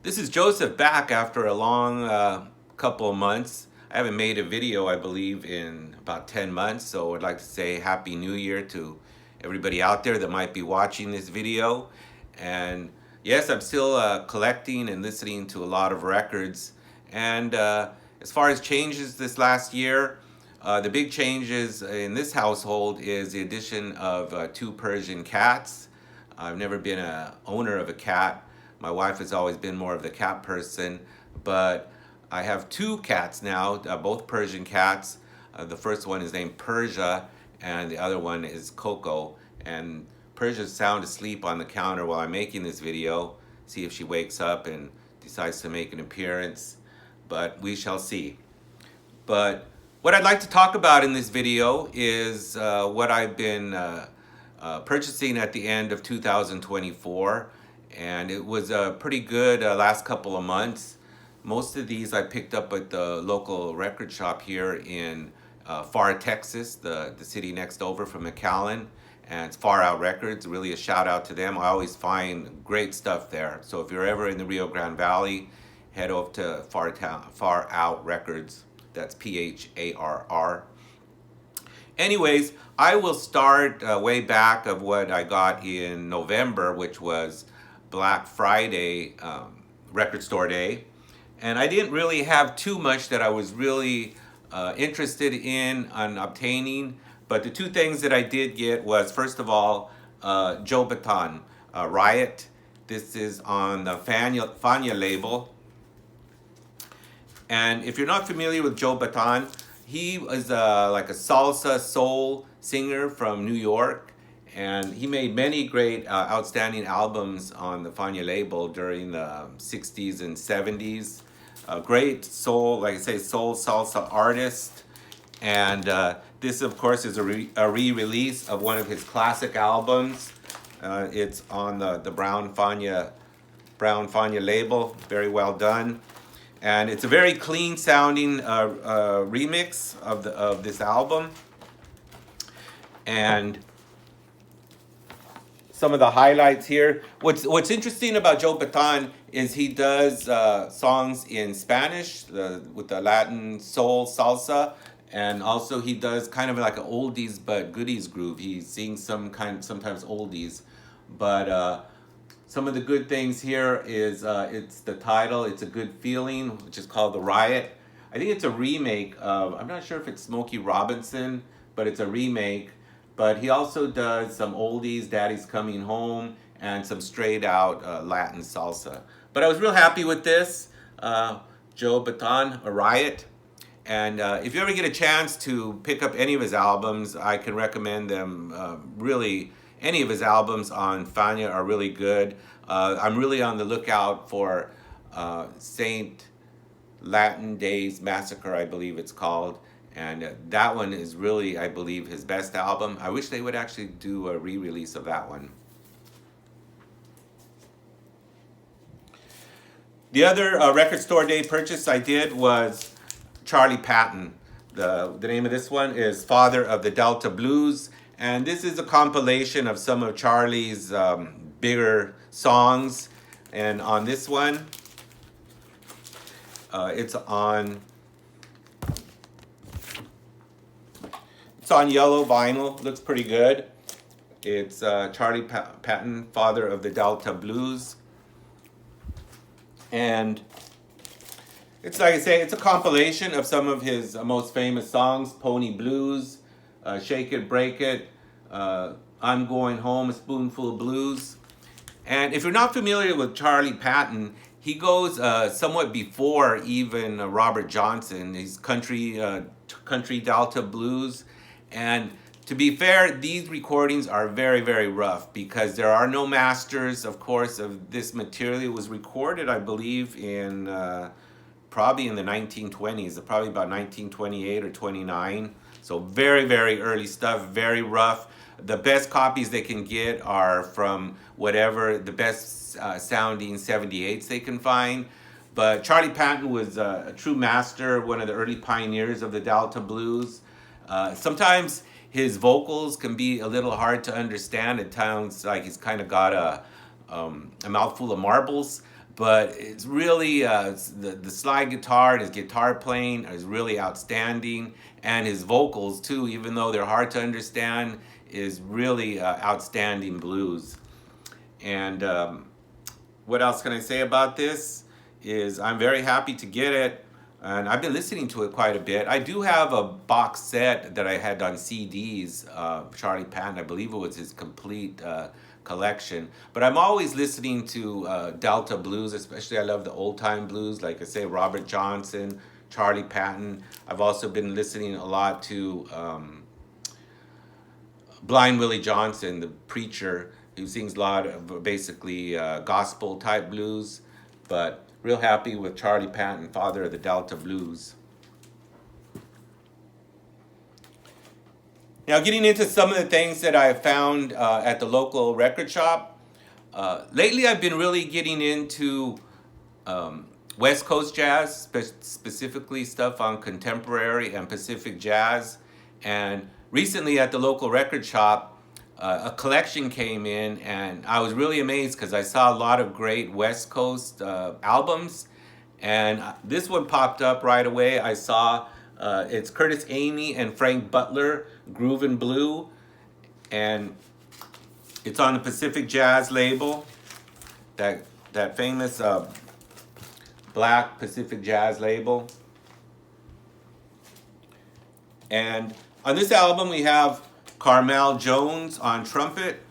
This is Joseph back after a long couple of months. I haven't made a video, I believe, in about 10 months. So I'd like to say Happy New Year to everybody out there that might be watching this video. And yes, I'm still collecting and listening to a lot of records. And as far as changes this last year, the big changes in this household is the addition of two Persian cats. I've never been a owner of a cat. My wife has always been more of the cat person, but I have two cats now, both Persian cats. The first one is named Persia, and the other one is Coco. And Persia's sound asleep on the counter while I'm making this video. See if she wakes up and decides to make an appearance, but we shall see. But what I'd like to talk about in this video is what I've been purchasing at the end of 2024. And it was a pretty good last couple of months. Most of these I picked up at the local record shop here in Far, Texas, the city next over from McAllen. And it's Far Out Records, really a shout out to them. I always find great stuff there. So if you're ever in the Rio Grande Valley, head over to Far Out Records. That's Pharr. Anyways, I will start way back of what I got in November, which was Black Friday record store day. And I didn't really have too much that I was really interested in obtaining. But the two things that I did get was, first of all, Joe Bataan, Riot. This is on the Fania label. And if you're not familiar with Joe Bataan, he was like a salsa soul singer from New York. And he made many great, outstanding albums on the Fania label during the 60s and 70s. A great soul, like I say, soul salsa artist. And this, of course, is a re-release of one of his classic albums. It's on the Brown Fania label. Very well done. And it's a very clean sounding remix of this album. And some of the highlights here. What's interesting about Joe Bataan is he does songs in Spanish with the Latin soul salsa, and also he does kind of like an oldies but goodies groove. He sings sometimes oldies, but some of the good things here is it's the title. It's a Good Feeling, which is called The Riot. I think it's a remake of, I'm not sure if it's Smokey Robinson, but it's a remake. But he also does some oldies, Daddy's Coming Home, and some straight out Latin salsa. But I was real happy with this. Joe Bataan, A Riot. And if you ever get a chance to pick up any of his albums, I can recommend them. Really, any of his albums on Fania are really good. I'm really on the lookout for Saint Latin Days Massacre, I believe it's called. And that one is really, I believe, his best album. I wish they would actually do a re-release of that one. The other record store day purchase I did was Charlie Patton. The name of this one is Father of the Delta Blues. And this is a compilation of some of Charlie's bigger songs. And on this one, it's on yellow vinyl. Looks pretty good. It's Charlie Patton, Father of the Delta Blues. And it's like I say, it's a compilation of some of his most famous songs. Pony Blues, Shake It, Break It, I'm Going Home, A Spoonful of Blues. And if you're not familiar with Charlie Patton, he goes somewhat before even Robert Johnson. He's country Delta blues. And to be fair, these recordings are very, very rough because there are no masters, of course, of this material. It was recorded, I believe, in probably in the 1920s, probably about 1928 or 29. So very, very early stuff, very rough. The best copies they can get are from whatever the best sounding 78s they can find. But Charlie Patton was a true master, one of the early pioneers of the Delta blues. Sometimes his vocals can be a little hard to understand. It sounds like he's kind of got a mouthful of marbles. but it's really the slide guitar and his guitar playing is really outstanding, and his vocals too, even though they're hard to understand, is really outstanding blues. And what else can I say about this? Is I'm very happy to get it, and I've been listening to it quite a bit. I do have a box set that I had on CDs. Charlie Patton, I believe it was his complete collection. But I'm always listening to Delta blues, especially I love the old time blues, like I say, Robert Johnson, Charlie Patton. I've also been listening a lot to Blind Willie Johnson, the preacher who sings a lot of basically gospel type blues, but real happy with Charlie Patton, father of the Delta blues. Now, getting into some of the things that I found at the local record shop. Lately, I've been really getting into West Coast jazz, specifically stuff on contemporary and Pacific jazz. And recently at the local record shop, a collection came in, and I was really amazed because I saw a lot of great West Coast albums. And this one popped up right away. I saw it's Curtis Amy and Frank Butler, Groovin' Blue. And it's on the Pacific Jazz label, that famous black Pacific Jazz label. And on this album, we have Carmel Jones on trumpet,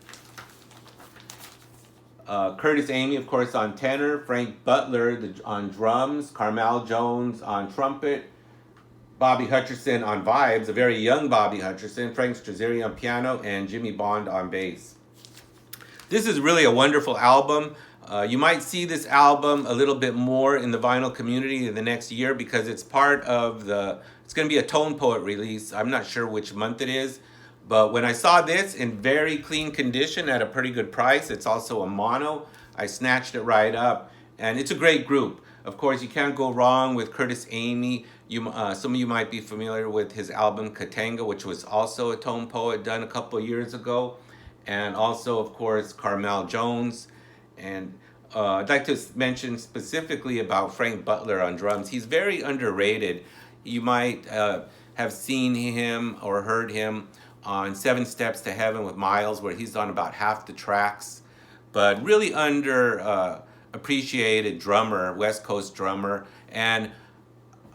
Curtis Amy, of course, on tenor, Frank Butler on drums, Carmel Jones on trumpet, Bobby Hutcherson on vibes, a very young Bobby Hutcherson, Frank Strazzeri on piano, and Jimmy Bond on bass. This is really a wonderful album. You might see this album a little bit more in the vinyl community in the next year because it's part of it's going to be a Tone Poet release. I'm not sure which month it is, but when I saw this in very clean condition at a pretty good price, it's also a mono, I snatched it right up, and it's a great group. Of course, you can't go wrong with Curtis Amy. Some of you might be familiar with his album Katanga, which was also a Tone Poet done a couple of years ago. And also, of course, Carmel Jones. And I'd like to mention specifically about Frank Butler on drums. He's very underrated. You might have seen him or heard him on Seven Steps to Heaven with Miles, where he's on about half the tracks. But really appreciated drummer, West Coast drummer. And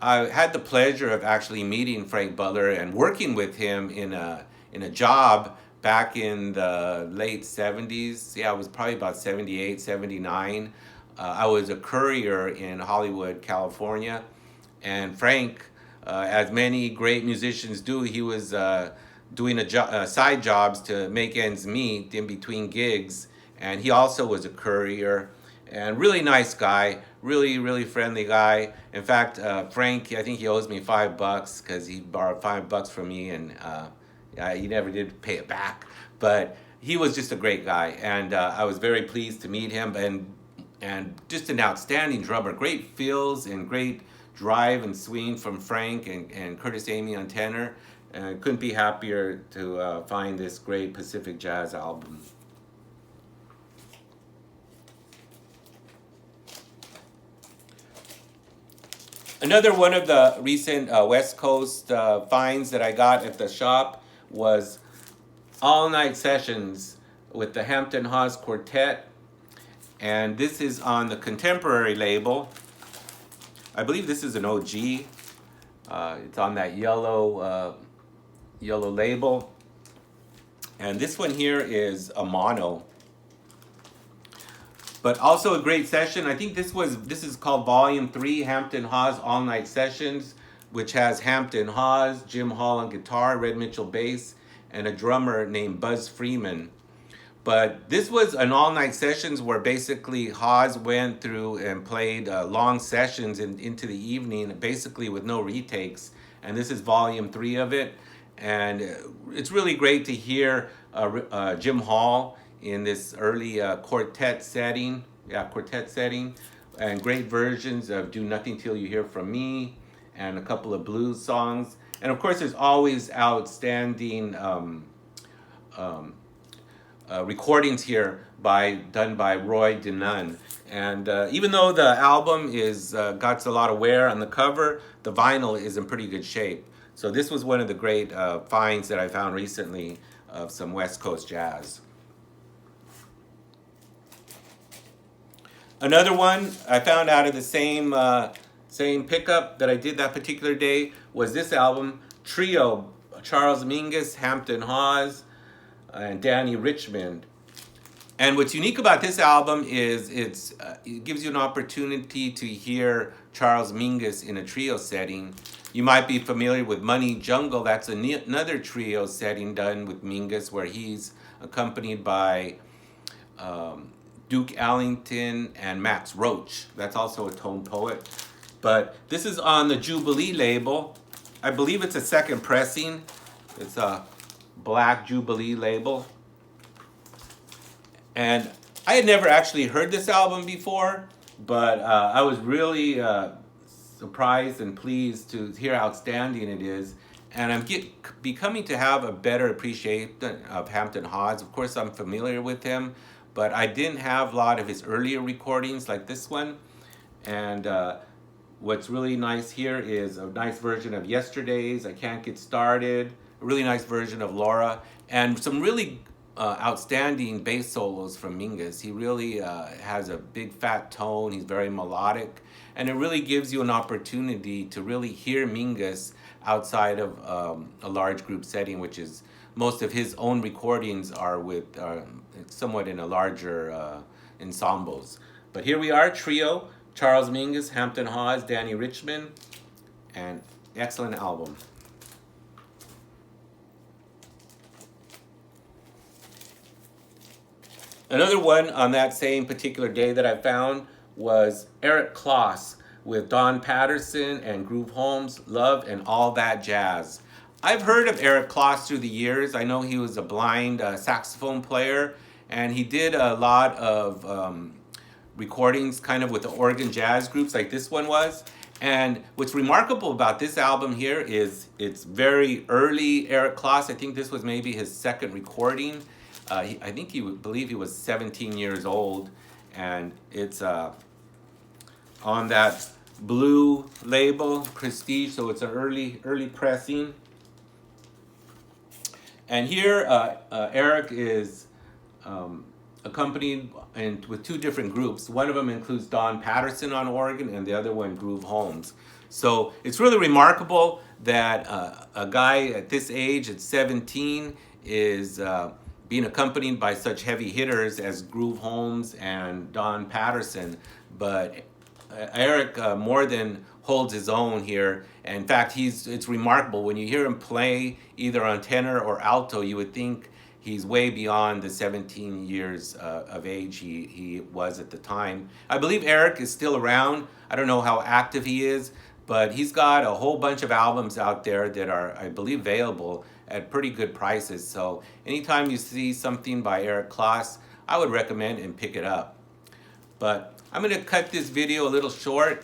I had the pleasure of actually meeting Frank Butler and working with him in a job back in the late 70s. Yeah, it was probably about 78, 79. I was a courier in Hollywood, California. And Frank, as many great musicians do, he was doing side jobs to make ends meet in between gigs. And he also was a courier. And really nice guy, really, really friendly guy. In fact, Frank, I think he owes me $5 because he borrowed $5 from me, and he never did pay it back. But he was just a great guy, and I was very pleased to meet him. And just an outstanding drummer, great feels and great drive and swing from Frank and Curtis Amy on tenor. And couldn't be happier to find this great Pacific Jazz album. Another one of the recent West Coast finds that I got at the shop was All Night Sessions with the Hampton Hawes Quartet. And this is on the Contemporary label. I believe this is an OG. It's on that yellow label. And this one here is a mono. But also a great session. I think this is called Volume 3, Hampton Hawes All Night Sessions, which has Hampton Hawes, Jim Hall on guitar, Red Mitchell bass, and a drummer named Buzz Freeman. But this was an all-night sessions where basically Hawes went through and played long sessions into the evening, basically with no retakes. And this is Volume 3 of it. And it's really great to hear Jim Hall in this early quartet setting, and great versions of Do Nothing Till You Hear From Me, and a couple of blues songs. And of course, there's always outstanding recordings here done by Roy DeNunn. And even though the album is got a lot of wear on the cover, the vinyl is in pretty good shape. So this was one of the great finds that I found recently of some West Coast jazz. Another one I found out of the same pickup that I did that particular day was this album, Trio, Charles Mingus, Hampton Hawes, and Danny Richmond. And what's unique about this album is it gives you an opportunity to hear Charles Mingus in a trio setting. You might be familiar with Money Jungle. That's another trio setting done with Mingus, where he's accompanied by Duke Ellington and Max Roach. That's also a tone poet. But this is on the Jubilee label. I believe it's a second pressing. It's a black Jubilee label. And I had never actually heard this album before, but I was really surprised and pleased to hear how outstanding it is. And I'm becoming to have a better appreciation of Hampton Hawes. Of course, I'm familiar with him, but I didn't have a lot of his earlier recordings like this one. And what's really nice here is a nice version of Yesterday's, I Can't Get Started, a really nice version of Laura, and some really outstanding bass solos from Mingus. He really has a big fat tone, he's very melodic, and it really gives you an opportunity to really hear Mingus outside of a large group setting, which is most of his own recordings are with somewhat in a larger ensembles. But here we are, Trio, Charles Mingus, Hampton Hawes, Danny Richmond, and excellent album. Another one on that same particular day that I found was Eric Kloss with Don Patterson and Groove Holmes, Love and All That Jazz. I've heard of Eric Kloss through the years. I know he was a blind saxophone player, and he did a lot of recordings kind of with the organ jazz groups like this one was. And what's remarkable about this album here is it's very early Eric Kloss. I think this was maybe his second recording. I think he would believe he was 17 years old, and it's on that blue label, Prestige, so it's an early pressing. And here Eric is accompanied with two different groups. One of them includes Don Patterson on organ, and the other one Groove Holmes. So it's really remarkable that a guy at this age, at 17, is being accompanied by such heavy hitters as Groove Holmes and Don Patterson. But Eric more than holds his own here. And in fact, it's remarkable. When you hear him play either on tenor or alto, you would think he's way beyond the 17 years of age he was at the time. I believe Eric is still around. I don't know how active he is, but he's got a whole bunch of albums out there that are, I believe, available at pretty good prices. So anytime you see something by Eric Kloss, I would recommend and pick it up. But I'm going to cut this video a little short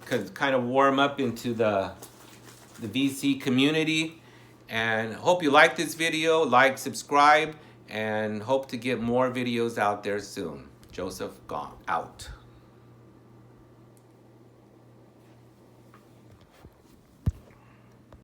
because kind of warm up into the VC community. And hope you like this video, like, subscribe, and hope to get more videos out there soon. Joseph Gong out.